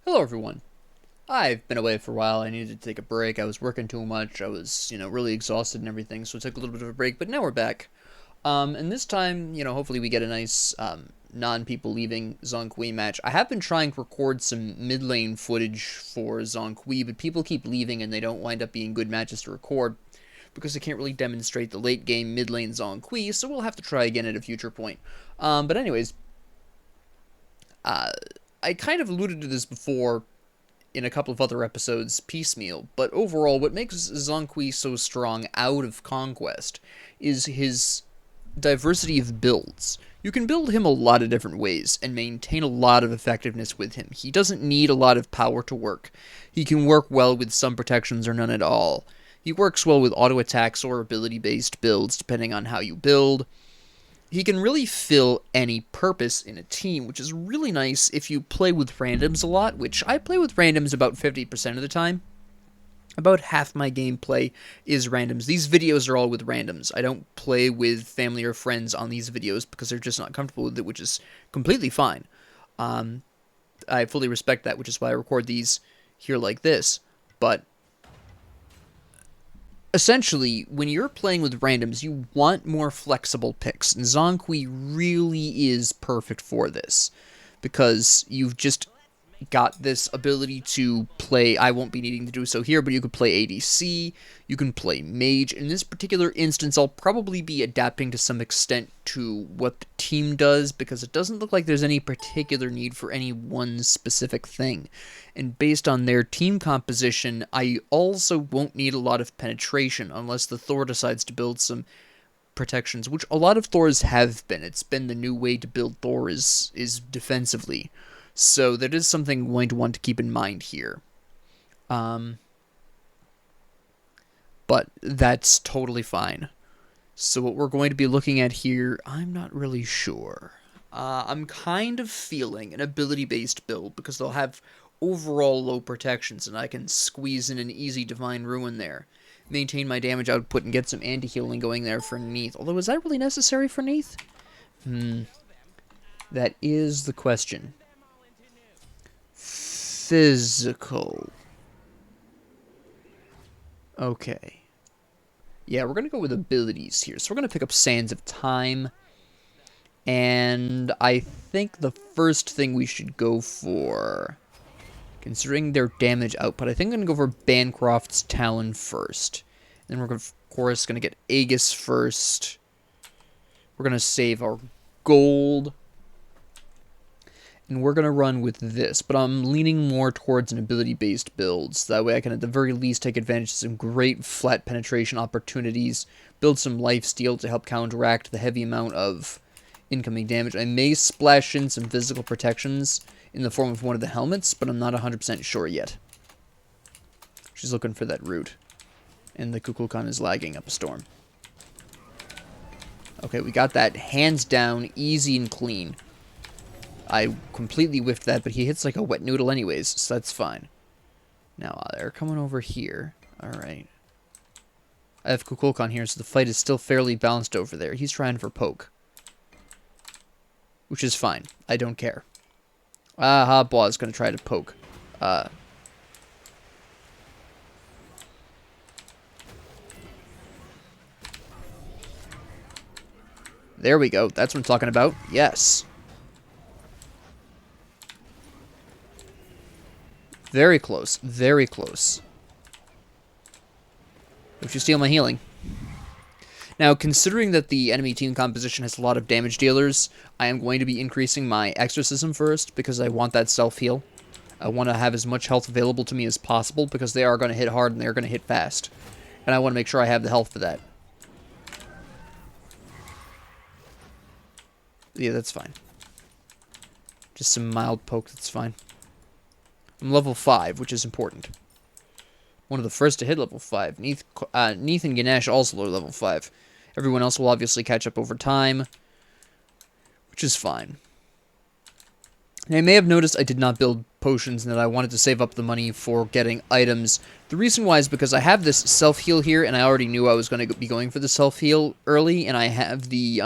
Hello everyone. I've been away for a while. I needed to take a break. I was working too much. I was, really exhausted and everything, so I took a little bit of a break, but now we're back. And this time, hopefully we get a nice non-people leaving Zhong Kui match. I have been trying to record some mid-lane footage for Zhong Kui, but people keep leaving and they don't wind up being good matches to record because they can't really demonstrate the late game mid-lane Zhong Kui, so we'll have to try again at a future point. But anyways, I kind of alluded to this before in a couple of other episodes piecemeal, but overall what makes Zhong Kui so strong out of Conquest is his diversity of builds. You can build him a lot of different ways and maintain a lot of effectiveness with him. He doesn't need a lot of power to work. He can work well with some protections or none at all. He works well with auto attacks or ability based builds depending on how you build. He can really fill any purpose in a team, which is really nice if you play with randoms a lot, which I play with randoms about 50% of the time. About half my gameplay is randoms. These videos are all with randoms. I don't play with family or friends on these videos because they're just not comfortable with it, which is completely fine. I fully respect that, which is why I record these here like this. But essentially, when you're playing with randoms, you want more flexible picks, and Zhong Kui really is perfect for this, because you've just got this ability to play. I won't be needing to do so here, but you could play ADC, you can play Mage. In this particular instance, I'll probably be adapting to some extent to what the team does, because it doesn't look like there's any particular need for any one specific thing. And based on their team composition, I also won't need a lot of penetration unless the Thor decides to build some protections, which a lot of Thors have been. It's been the new way to build Thor is defensively. So that is something I'm going to want to keep in mind here. But that's totally fine. So what we're going to be looking at here, I'm not really sure. I'm kind of feeling an ability-based build because they'll have overall low protections, and I can squeeze in an easy Divine Ruin there. Maintain my damage output and get some anti-healing going there for Neath. Although, is that really necessary for Neath? That is the question. Physical. Okay. Yeah, we're going to go with abilities here. So we're going to pick up Sands of Time. And I think the first thing we should go for, considering their damage output, I think I'm going to go for Bancroft's Talon first. Then we're, of course, going to get Aegis first. We're going to save our gold. And we're going to run with this, but I'm leaning more towards an ability-based build, so that way I can at the very least take advantage of some great flat penetration opportunities, build some lifesteal to help counteract the heavy amount of incoming damage. I may splash in some physical protections in the form of one of the helmets, but I'm not 100% sure yet. She's looking for that root, and the Kukulkan is lagging up a storm. Okay, we got that hands down, easy and clean. I completely whiffed that, but he hits like a wet noodle anyways, so that's fine. Now, they're coming over here. Alright. I have Kukulkan here, so the fight is still fairly balanced over there. He's trying for poke. Which is fine. I don't care. Hobwa is going to try to poke. There we go. That's what I'm talking about. Yes. Very close. Very close. Don't you steal my healing. Now, considering that the enemy team composition has a lot of damage dealers, I am going to be increasing my exorcism first because I want that self-heal. I want to have as much health available to me as possible because they are going to hit hard and they're going to hit fast. And I want to make sure I have the health for that. Yeah, that's fine. Just some mild poke, that's fine. I'm level 5, which is important. One of the first to hit level 5. Neath and Ganesh also are level 5. Everyone else will obviously catch up over time, which is fine. Now, you may have noticed I did not build potions and that I wanted to save up the money for getting items. The reason why is because I have this self-heal here, and I already knew I was going to be going for the self-heal early, and I have the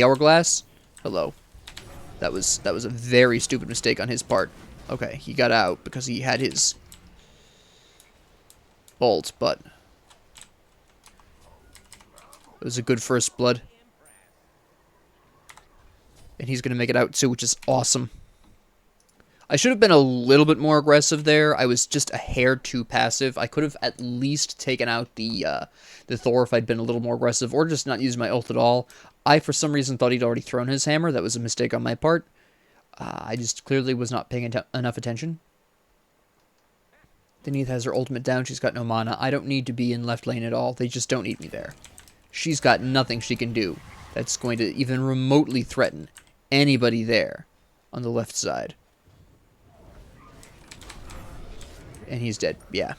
hourglass. Hello. That was a very stupid mistake on his part. Okay, he got out because he had his bolt, but it was a good first blood. And he's going to make it out too, which is awesome. I should have been a little bit more aggressive there. I was just a hair too passive. I could have at least taken out the Thor if I'd been a little more aggressive, or just not used my ult at all. I, for some reason, thought he'd already thrown his hammer. That was a mistake on my part. I just clearly was not paying enough attention. Denise has her ultimate down. She's got no mana. I don't need to be in left lane at all. They just don't need me there. She's got nothing she can do that's going to even remotely threaten anybody there on the left side. And he's dead. Yeah.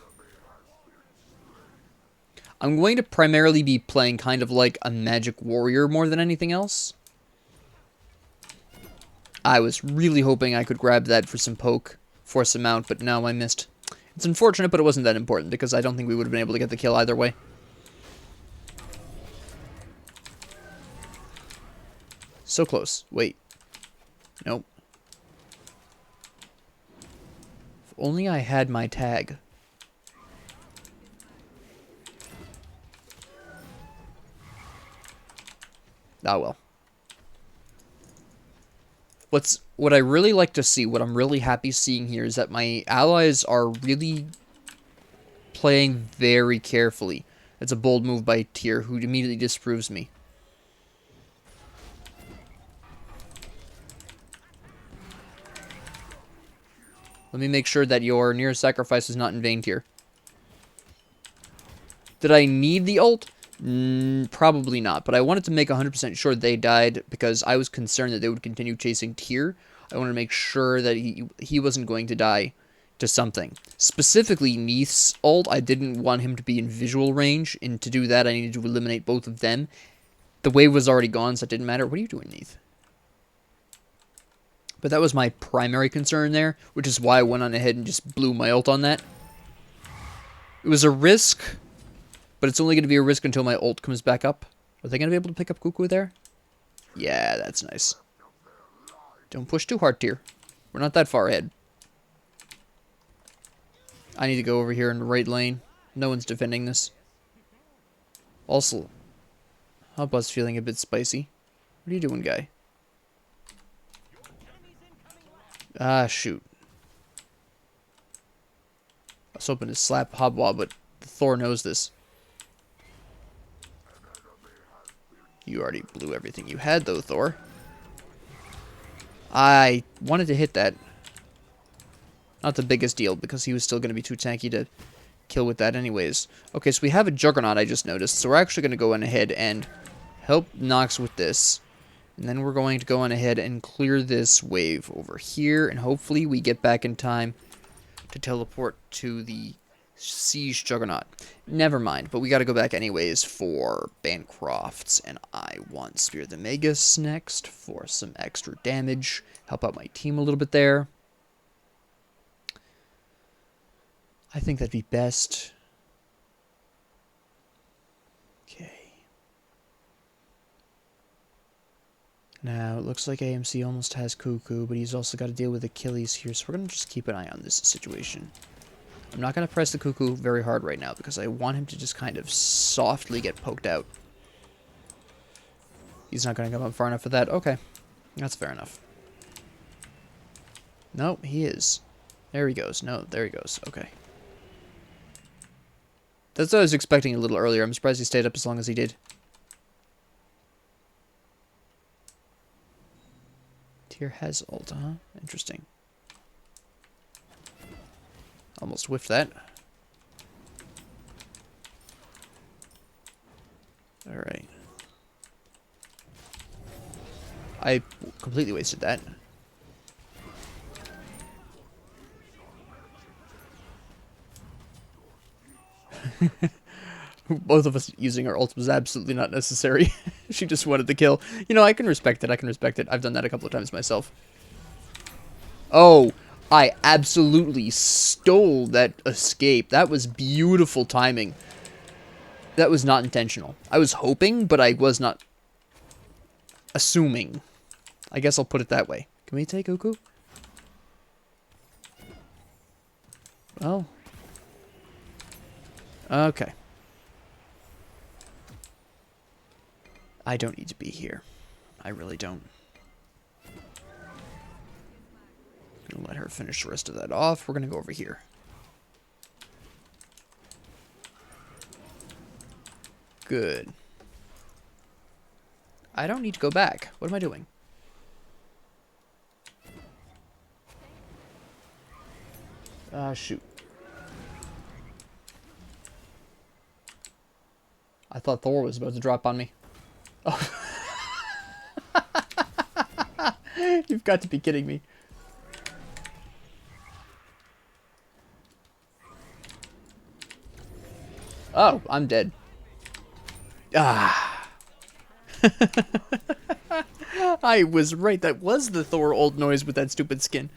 I'm going to primarily be playing kind of like a magic warrior more than anything else. I was really hoping I could grab that for some poke, force him out, but no, I missed. It's unfortunate, but it wasn't that important, because I don't think we would have been able to get the kill either way. So close. Wait. Nope. If only I had my tag. Ah, well. What I really like to see, what I'm really happy seeing here, is that my allies are really playing very carefully. It's a bold move by Tyr, who immediately disproves me. Let me make sure that your nearest sacrifice is not in vain, Tyr. Did I need the ult? Probably not, but I wanted to make 100% sure they died because I was concerned that they would continue chasing Tyr. I wanted to make sure that he wasn't going to die to something. Specifically, Neith's ult, I didn't want him to be in visual range, and to do that, I needed to eliminate both of them. The wave was already gone, so it didn't matter. What are you doing, Neith? But that was my primary concern there, which is why I went on ahead and just blew my ult on that. It was a risk, but it's only going to be a risk until my ult comes back up. Are they going to be able to pick up Cuckoo there? Yeah, that's nice. Don't push too hard, Tyr. We're not that far ahead. I need to go over here in the right lane. No one's defending this. Also, Hubba's feeling a bit spicy. What are you doing, guy? Ah, shoot. I was hoping to slap Hobwa, but Thor knows this. You already blew everything you had, though, Thor. I wanted to hit that. Not the biggest deal, because he was still going to be too tanky to kill with that anyways. Okay, so we have a Juggernaut, I just noticed. So we're actually going to go on ahead and help Nox with this. And then we're going to go on ahead and clear this wave over here. And hopefully we get back in time to teleport to the Siege Juggernaut. Never mind, but we got to go back anyways for Bancrofts. And I want Spear the Magus next for some extra damage. Help out my team a little bit there. I think that'd be best. Okay. Now, it looks like AMC almost has Cuckoo, but he's also got to deal with Achilles here, so we're going to just keep an eye on this situation. I'm not going to press the Cuckoo very hard right now, because I want him to just kind of softly get poked out. He's not going to come up far enough for that? Okay. That's fair enough. No, he is. There he goes. No, there he goes. Okay. That's what I was expecting a little earlier. I'm surprised he stayed up as long as he did. Tyr has ult, huh? Interesting. Almost whiffed that. Alright. I completely wasted that. Both of us using our ult was absolutely not necessary. She just wanted the kill. You know, I can respect it. I can respect it. I've done that a couple of times myself. Oh, I absolutely stole that escape. That was beautiful timing. That was not intentional. I was hoping, but I was not assuming. I guess I'll put it that way. Can we take Cuckoo? Well. Okay. I don't need to be here. I really don't. Gonna let her finish the rest of that off. We're gonna go over here. Good. I don't need to go back. What am I doing? Shoot. I thought Thor was about to drop on me. Oh. You've got to be kidding me. Oh, I'm dead. Ah. I was right. That was the Thor old noise with that stupid skin.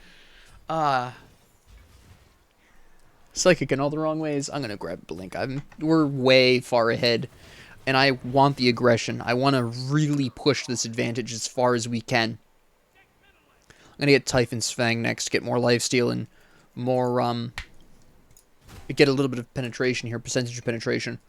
Psychic in all the wrong ways. I'm gonna grab Blink. We're way far ahead, and I want the aggression. I want to really push this advantage as far as we can. I'm gonna get Typhon's Fang next to get more lifesteal and more get a little bit of penetration here, percentage of penetration.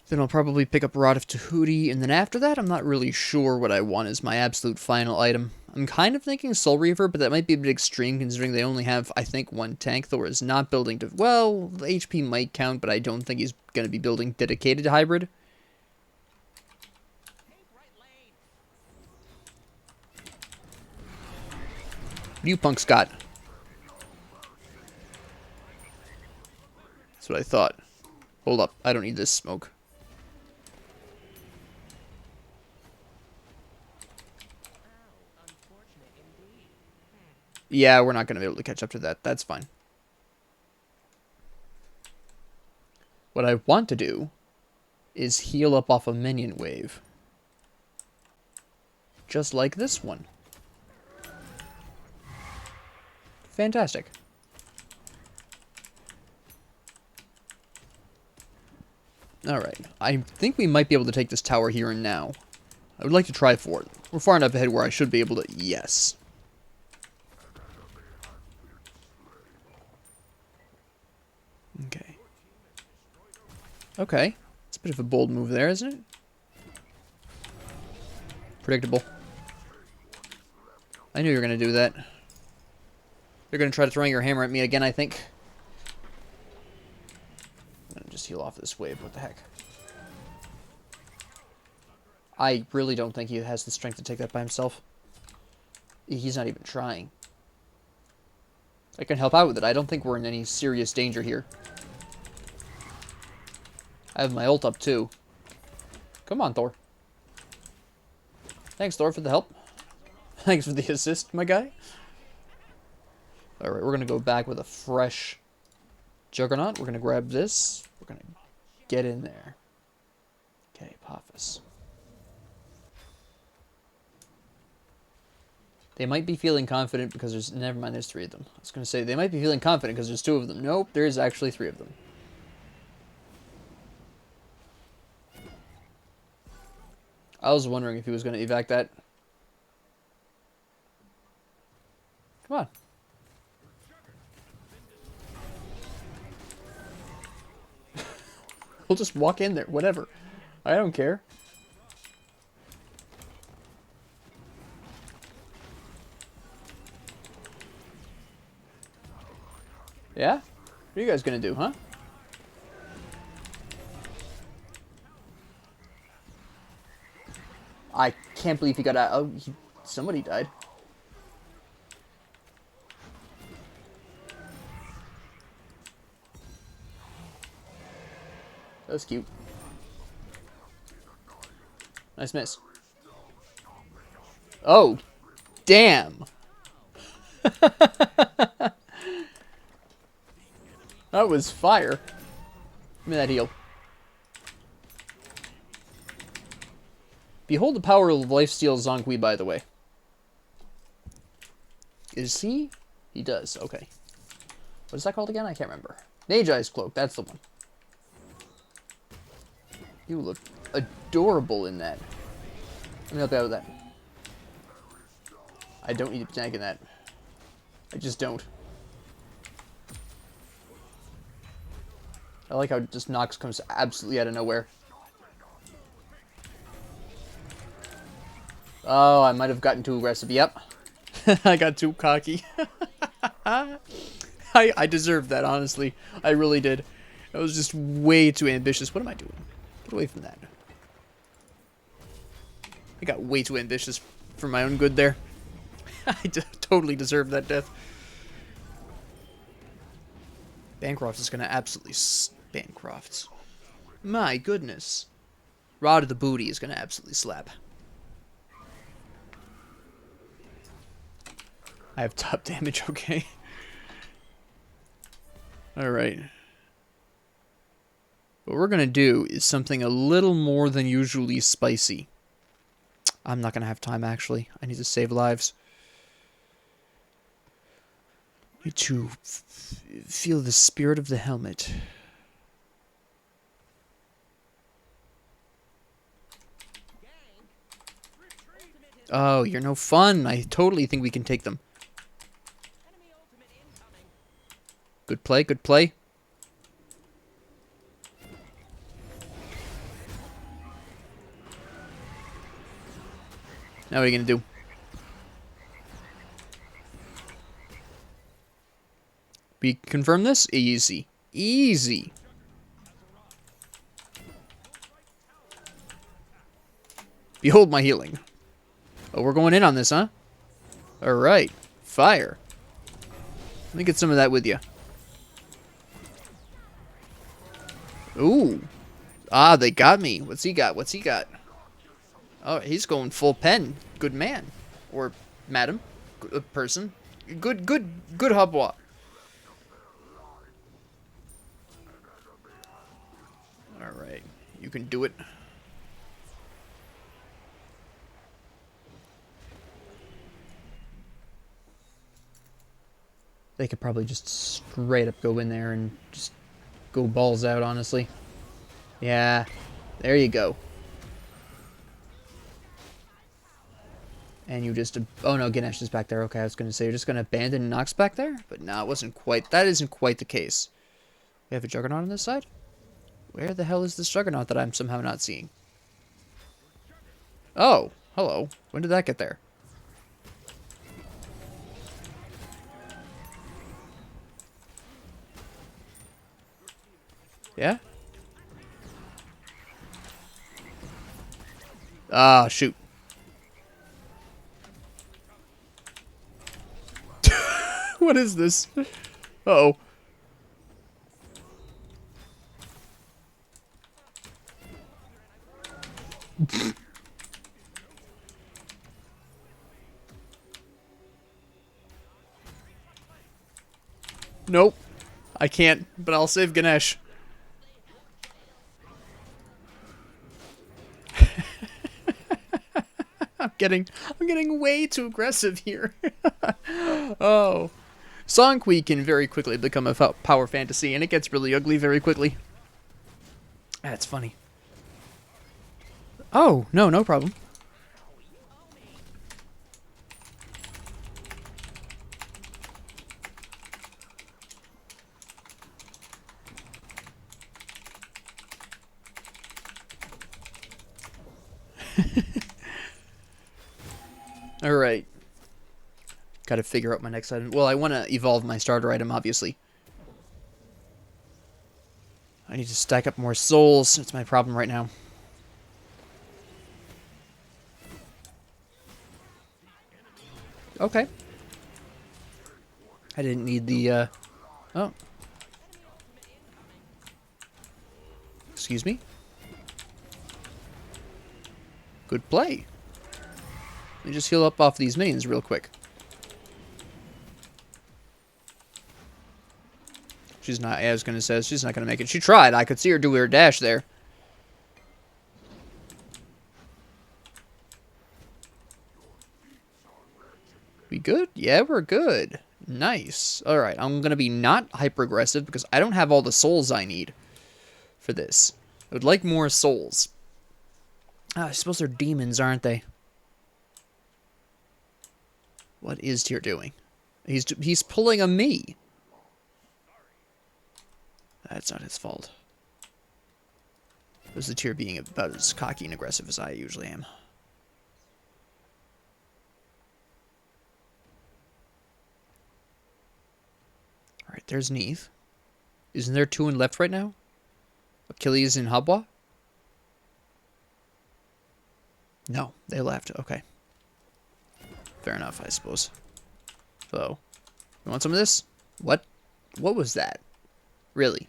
Then I'll probably pick up Rod of Tahuti, and then after that, I'm not really sure what I want as my absolute final item. I'm kind of thinking Soul Reaver, but that might be a bit extreme considering they only have, I think, one tank. Thor is not building to... Well, the HP might count, but I don't think he's going to be building dedicated hybrid. What do you punks got? That's what I thought. Hold up. I don't need this smoke. Yeah, we're not going to be able to catch up to that. That's fine. What I want to do is heal up off a minion wave. Just like this one. Fantastic. Alright. I think we might be able to take this tower here and now. I would like to try for it. We're far enough ahead where I should be able to... Yes. Okay. Okay. It's a bit of a bold move there, isn't it? Predictable. I knew you were going to do that. You're going to try to throw your hammer at me again, I think. I'm going to just heal off this wave. What the heck? I really don't think he has the strength to take that by himself. He's not even trying. I can help out with it. I don't think we're in any serious danger here. I have my ult up too. Come on, Thor. Thanks, Thor, for the help. Thanks for the assist, my guy. Alright, we're going to go back with a fresh Juggernaut. We're going to grab this. We're going to get in there. Okay, Apophis. They might be feeling confident because there's... Never mind, there's 3 of them. I was going to say, they might be feeling confident because there's 2 of them. Nope, there is actually 3 of them. I was wondering if he was going to evac that. Come on. We'll just walk in there. Whatever. I don't care. Yeah? What are you guys going to do, huh? I can't believe he got out. Oh, somebody died. That was cute. Nice miss. Oh, damn. That was fire. Give me that heal. Behold the power of lifesteal Zhong Kui, by the way. Is he? He does. Okay. What is that called again? I can't remember. Magi's Cloak. That's the one. You look adorable in that. Let me help you out with that. I don't need to be tanking that. I just don't. I like how just Nox comes absolutely out of nowhere. Oh, I might have gotten too aggressive. Yep. I got too cocky. I deserved that, honestly. I really did. I was just way too ambitious. What am I doing? Get away from that. I got way too ambitious for my own good there. I totally deserved that death. Bancroft is going to absolutely... Bancroft. My goodness. Rod of the Booty is going to absolutely slap. I have top damage, okay. Alright. What we're going to do is something a little more than usually spicy. I'm not going to have time, actually. I need to save lives. Need to feel the spirit of the helmet. Oh, you're no fun. I totally think we can take them. Good play, good play. Now what are you going to do? We confirm this? Easy. Easy. Behold my healing. Oh, we're going in on this, huh? Alright. Fire. Let me get some of that with you. Ooh. Ah, they got me. What's he got? What's he got? Oh, he's going full pen. Good man. Or madam. Good person. Good hubwa. Alright. You can do it. They could probably just straight up go in there and just go balls out, honestly. Yeah. There you go. And you just... Oh, no, Ganesh is back there. Okay, I was going to say, you're just going to abandon Nox back there? But no, it wasn't quite... That isn't quite the case. We have a Juggernaut on this side? Where the hell is this Juggernaut that I'm somehow not seeing? Oh, hello. When did that get there? Yeah? Ah, shoot. What is this? Uh-oh. Nope. I can't, but I'll save Ganesh. I'm getting way too aggressive here. Oh. Zhong Kui can very quickly become a power fantasy, and it gets really ugly very quickly. That's funny. Oh, no problem. Alright. Gotta figure out my next item. Well, I want to evolve my starter item, obviously. I need to stack up more souls. That's my problem right now. Okay. I didn't need the, Oh. Excuse me? Good play. Let me just heal up off these minions real quick. She's not, I was going to say, she's not going to make it. She tried. I could see her do her dash there. We good? Yeah, we're good. Nice. Alright, I'm going to be not hyper-aggressive because I don't have all the souls I need for this. I would like more souls. Ah, I suppose they're demons, aren't they? What is Tyr doing? He's pulling a me. That's not his fault. As the tier being about as cocky and aggressive as I usually am. Alright, there's Neith. Isn't there 2 in left right now? Achilles and Habwa? No, they left. Okay. Fair enough, I suppose. So, you want some of this? What? What was that? Really?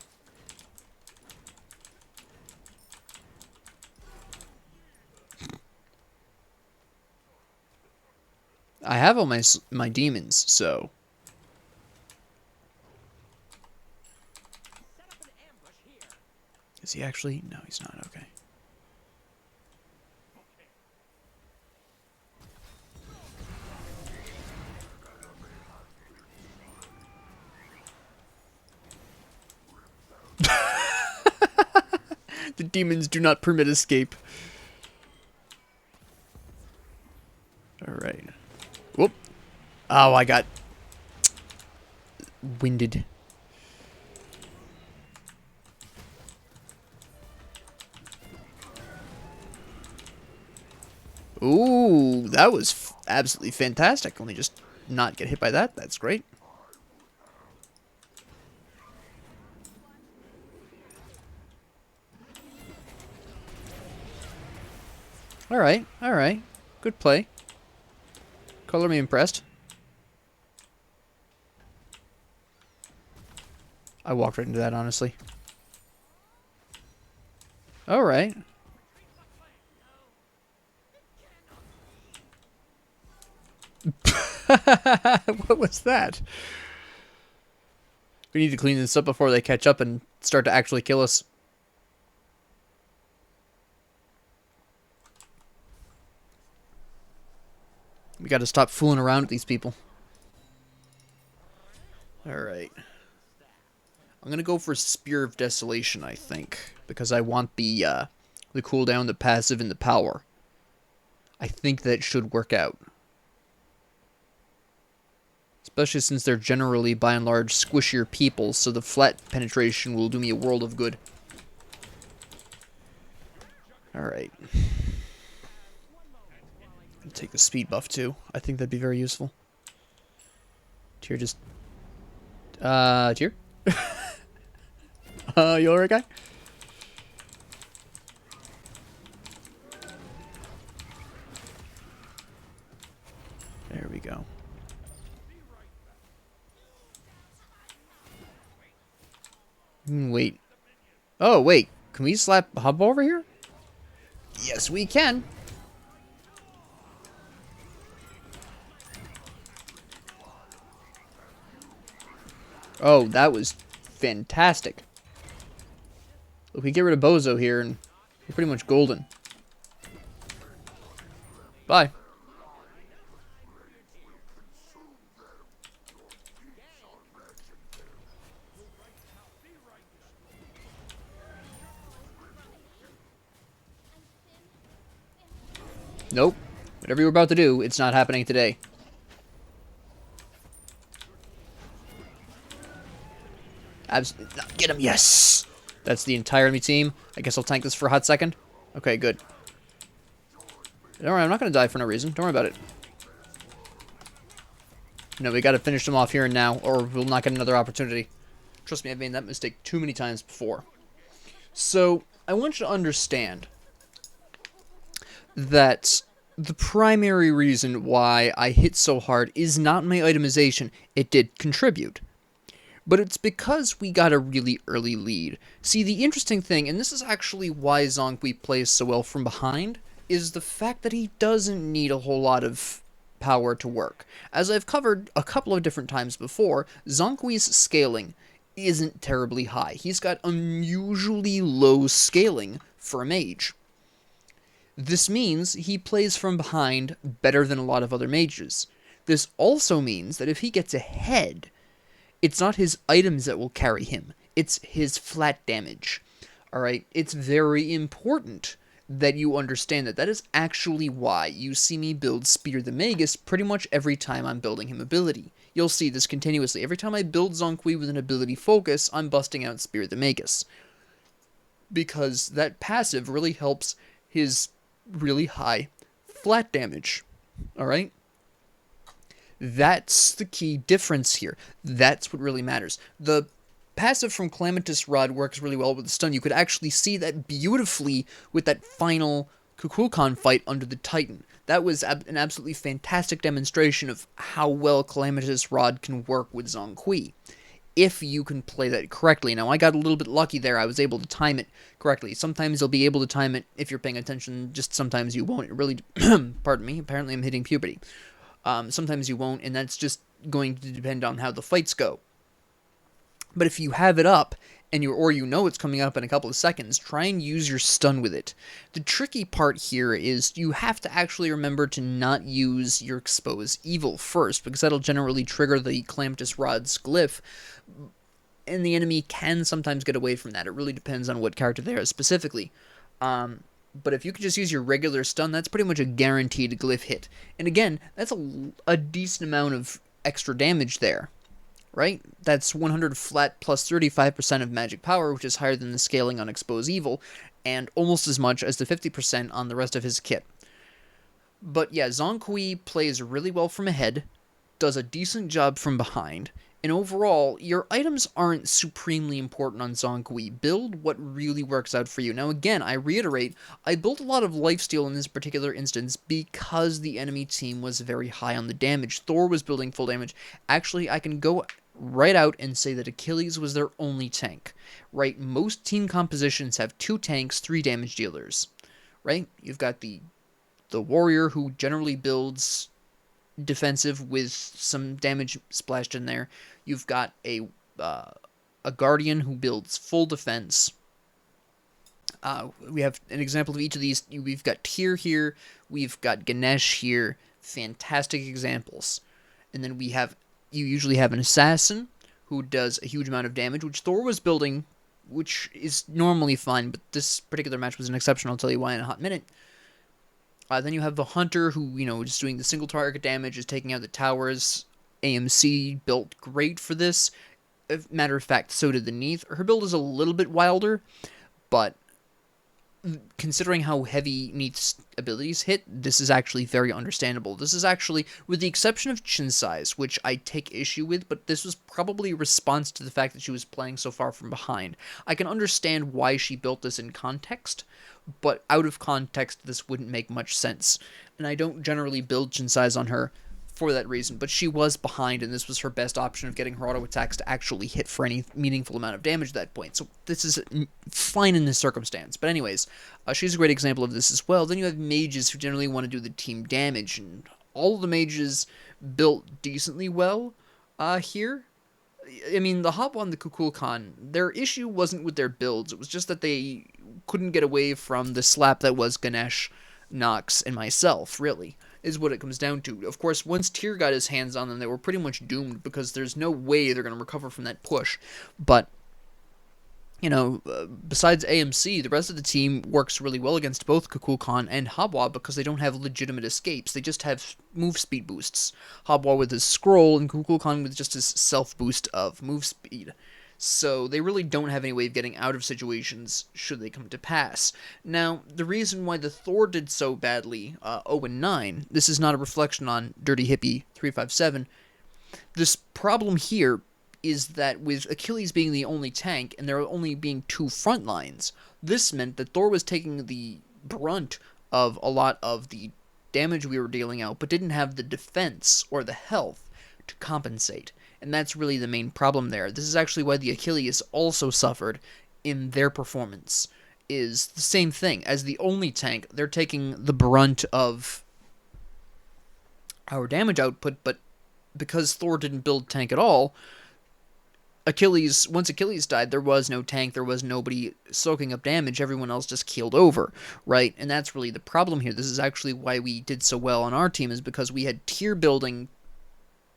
I have all my demons, so... Is he actually? No, he's not. Okay. The demons do not permit escape. Alright. Whoop. Oh, I got winded. Ooh, that was absolutely fantastic. Let me just not get hit by that. That's great. Alright, alright. Good play. Color me impressed. I walked right into that, honestly. Alright. What was that? We need to clean this up before they catch up and start to actually kill us. We gotta stop fooling around with these people. Alright. I'm gonna go for Spear of Desolation, I think. Because I want the cooldown, the passive, and the power. I think that should work out. Especially since they're generally, by and large, squishier people, so the flat penetration will do me a world of good. Alright. Take the speed buff too. I think that'd be very useful. Tyr just... Tyr? You alright, guy? There we go. Wait. Oh, wait. Can we slap Hub over here? Yes, we can. Oh, that was fantastic. Look, we get rid of Bozo here, and we're pretty much golden. Bye. Nope. Whatever you were about to do, it's not happening today. Absolutely not. Get him, yes! That's the entire enemy team. I guess I'll tank this for a hot second. Okay, good. Don't worry, I'm not going to die for no reason. Don't worry about it. No, we got to finish them off here and now, or we'll not get another opportunity. Trust me, I've made that mistake too many times before. So, I want you to understand that the primary reason why I hit so hard is not my itemization. It did contribute. But it's because we got a really early lead. See, the interesting thing, and this is actually why Zhong Kui plays so well from behind, is the fact that he doesn't need a whole lot of power to work. As I've covered a couple of different times before, Zhong Kui's scaling isn't terribly high. He's got unusually low scaling for a mage. This means he plays from behind better than a lot of other mages. This also means that if he gets ahead, it's not his items that will carry him, it's his flat damage. Alright, it's very important that you understand that. That is actually why you see me build Spear the Magus pretty much every time I'm building him ability. You'll see this continuously. Every time I build Zhong Kui with an ability focus, I'm busting out Spear the Magus. because that passive really helps his really high flat damage. Alright? That's the key difference here. That's what really matters. The passive from Calamitous Rod works really well with the stun. You could actually see that beautifully with that final Kukulkan fight under the Titan. That was an absolutely fantastic demonstration of how well Calamitous Rod can work with Zhong Kui, if you can play that correctly. Now, I got a little bit lucky there. I was able to time it correctly. Sometimes you'll be able to time it if you're paying attention, just sometimes you won't. It really, pardon me, apparently I'm hitting puberty. Sometimes you won't, and that's just going to depend on how the fights go. But if you have it up, and you know it's coming up in a couple of seconds, try and use your stun with it. The tricky part here is you have to actually remember to not use your Expose Evil first, because that'll generally trigger the Calamitous Rod's glyph, and the enemy can sometimes get away from that. It really depends on what character they are specifically. But if you could just use your regular stun, that's pretty much a guaranteed glyph hit. And again, that's a decent amount of extra damage there. Right? That's 100 flat plus 35% of magic power, which is higher than the scaling on Expose Evil, and almost as much as the 50% on the rest of his kit. But yeah, Zhong Kui plays really well from ahead, does a decent job from behind, and overall, your items aren't supremely important on Zhong Kui. Build what really works out for you. Now again, I reiterate, I built a lot of lifesteal in this particular instance because the enemy team was very high on the damage. Thor was building full damage. Actually, I can go right out and say that Achilles was their only tank. Right? Most team compositions have 2 tanks, 3 damage dealers. Right? You've got the warrior who generally builds defensive with some damage splashed in there. You've got a guardian who builds full defense. We have an example of each of these. We've got Tyr here. We've got Ganesh here. Fantastic examples. And then you usually have an assassin who does a huge amount of damage, which Thor was building, which is normally fine, but this particular match was an exception. I'll tell you why in a hot minute. Then you have the Hunter, who, is doing the single target damage, is taking out the towers. AMC built great for this. Matter of fact, so did the Neath. Her build is a little bit wilder, but considering how heavy Neath's abilities hit, this is actually very understandable. This is actually, with the exception of chin size, which I take issue with, but this was probably a response to the fact that she was playing so far from behind. I can understand why she built this in context, but out of context, this wouldn't make much sense. And I don't generally build chin size on her for that reason, but she was behind, and this was her best option of getting her auto attacks to actually hit for any meaningful amount of damage at that point. So this is fine in this circumstance. But anyways, she's a great example of this as well. Then you have mages who generally want to do the team damage, and all of the mages built decently well here. I mean, the Hop on the Kukulkan, their issue wasn't with their builds. It was just that they couldn't get away from the slap that was Ganesh, Nox, and myself, really, is what it comes down to. Of course, once Tyr got his hands on them, they were pretty much doomed, because there's no way they're going to recover from that push. But, besides AMC, the rest of the team works really well against both Kukulkan and Habwa, because they don't have legitimate escapes. They just have move speed boosts. Habwa with his scroll, and Kukulkan with just his self boost of move speed. So they really don't have any way of getting out of situations should they come to pass. Now, the reason why the Thor did so badly, 0-9, this is not a reflection on Dirty Hippie 357. This problem here is that with Achilles being the only tank, and there only being 2 front lines, this meant that Thor was taking the brunt of a lot of the damage we were dealing out, but didn't have the defense or the health to compensate. And that's really the main problem there. This is actually why the Achilles also suffered in their performance. Is the same thing. As the only tank, they're taking the brunt of our damage output, but because Thor didn't build tank at all, once Achilles died, there was no tank, there was nobody soaking up damage, everyone else just keeled over, right? And that's really the problem here. This is actually why we did so well on our team, is because we had tier building,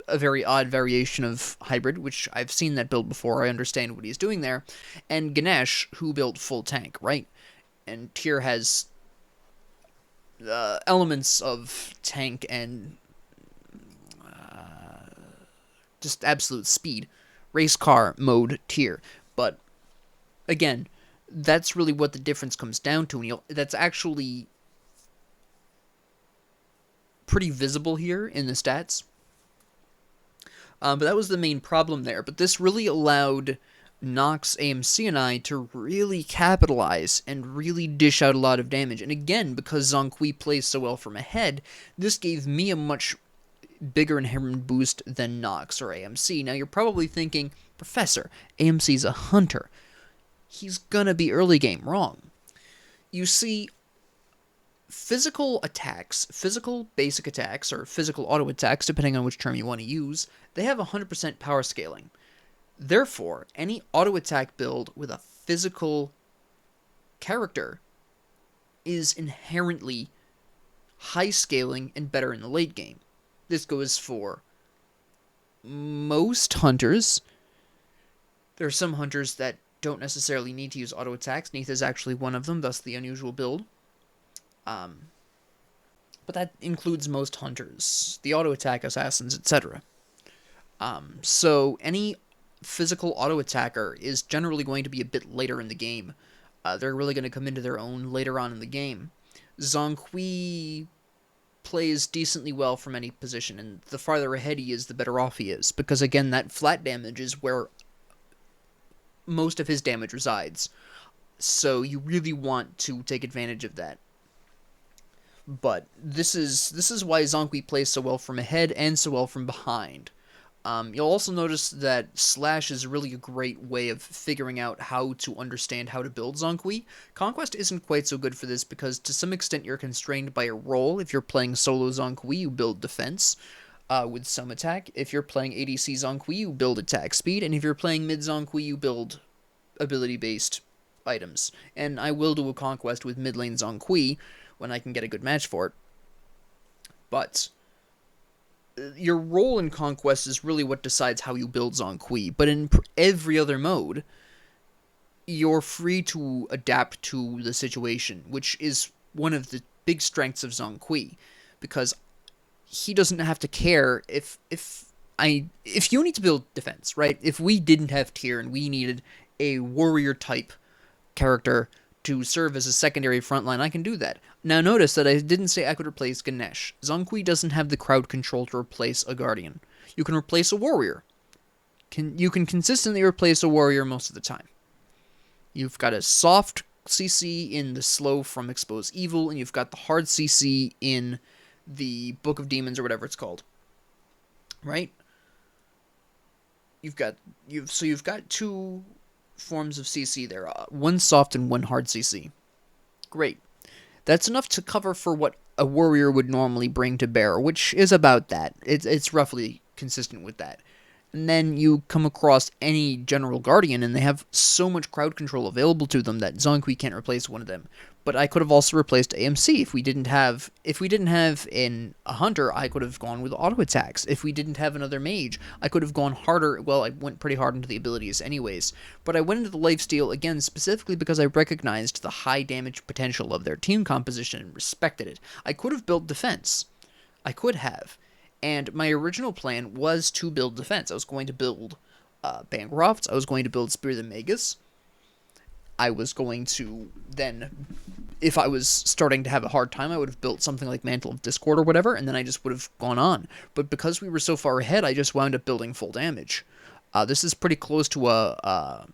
a very odd variation of hybrid, which I've seen that build before. I understand what he's doing there. And Ganesh, who built full tank, right? And Tyr has elements of tank and just absolute speed. Race car mode Tyr. But again, that's really what the difference comes down to, and that's actually pretty visible here in the stats. But that was the main problem there. But this really allowed Nox, AMC, and I to really capitalize and really dish out a lot of damage. And again, because Zhong Kui plays so well from ahead, this gave me a much bigger inherent boost than Nox or AMC. Now you're probably thinking, Professor, AMC's a hunter. He's gonna be early game. Wrong. You see, physical attacks, physical basic attacks, or physical auto attacks, depending on which term you want to use, they have 100% power scaling. Therefore, any auto attack build with a physical character is inherently high scaling and better in the late game. This goes for most hunters. There are some hunters that don't necessarily need to use auto attacks. Neith is actually one of them, thus the unusual build. But that includes most hunters, the auto attack assassins, etc. So any physical auto attacker is generally going to be a bit later in the game. They're really going to come into their own later on in the game. Zhong Kui plays decently well from any position, and the farther ahead he is, the better off he is, because again, that flat damage is where most of his damage resides. So you really want to take advantage of that. But this is why Zhong Kui plays so well from ahead and so well from behind. You'll also notice that Slash is really a great way of figuring out how to understand how to build Zhong Kui. Conquest isn't quite so good for this because to some extent you're constrained by a role. If you're playing solo Zhong Kui, you build defense with some attack. If you're playing ADC Zhong Kui, you build attack speed. And if you're playing mid Zhong Kui, you build ability-based items. And I will do a Conquest with mid lane Zhong Kui when I can get a good match for it. But your role in Conquest is really what decides how you build Zhong Kui. But in every other mode, you're free to adapt to the situation, which is one of the big strengths of Zhong Kui, because he doesn't have to care if you need to build defense, right? If we didn't have tier and we needed a warrior type character to serve as a secondary frontline, I can do that. Now notice that I didn't say I could replace Ganesh. Zhong Kui doesn't have the crowd control to replace a Guardian. You can replace a warrior. You can consistently replace a warrior most of the time. You've got a soft CC in the slow from Expose Evil, and you've got the hard CC in the Book of Demons or whatever it's called. Right? You've got two forms of CC there. One soft and one hard CC. Great. That's enough to cover for what a warrior would normally bring to bear, which is about that. It's roughly consistent with that. And then you come across any General Guardian, and they have so much crowd control available to them that Zhong Kui can't replace one of them. But I could have also replaced AMC if we didn't have a hunter. I could have gone with auto attacks. If we didn't have another mage, I could have gone harder. Well, I went pretty hard into the abilities anyways, but I went into the lifesteal again specifically because I recognized the high damage potential of their team composition and respected it. I could have built defense. I could have. And my original plan was to build defense. I was going to build Bancroft. I was going to build Spear the Magus. I was going to then, if I was starting to have a hard time, I would have built something like Mantle of Discord or whatever, and then I just would have gone on. But because we were so far ahead, I just wound up building full damage. This is pretty close to a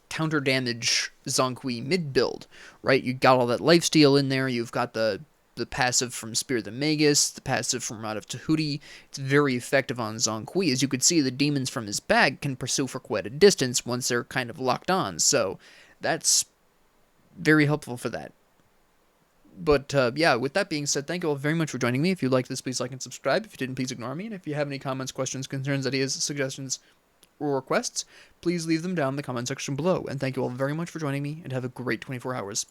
counter damage Zhong Kui mid build, right? You got all that lifesteal in there. You've got the passive from Spear the Magus, the passive from Rod of Tahuti. It's very effective on Zhong Kui. As you could see, the demons from his bag can pursue for quite a distance once they're kind of locked on, so that's very helpful for that. But yeah, with that being said, thank you all very much for joining me. If you liked this, please like and subscribe. If you didn't, please ignore me. And if you have any comments, questions, concerns, ideas, suggestions, or requests, please leave them down in the comment section below. And thank you all very much for joining me, and have a great 24 hours.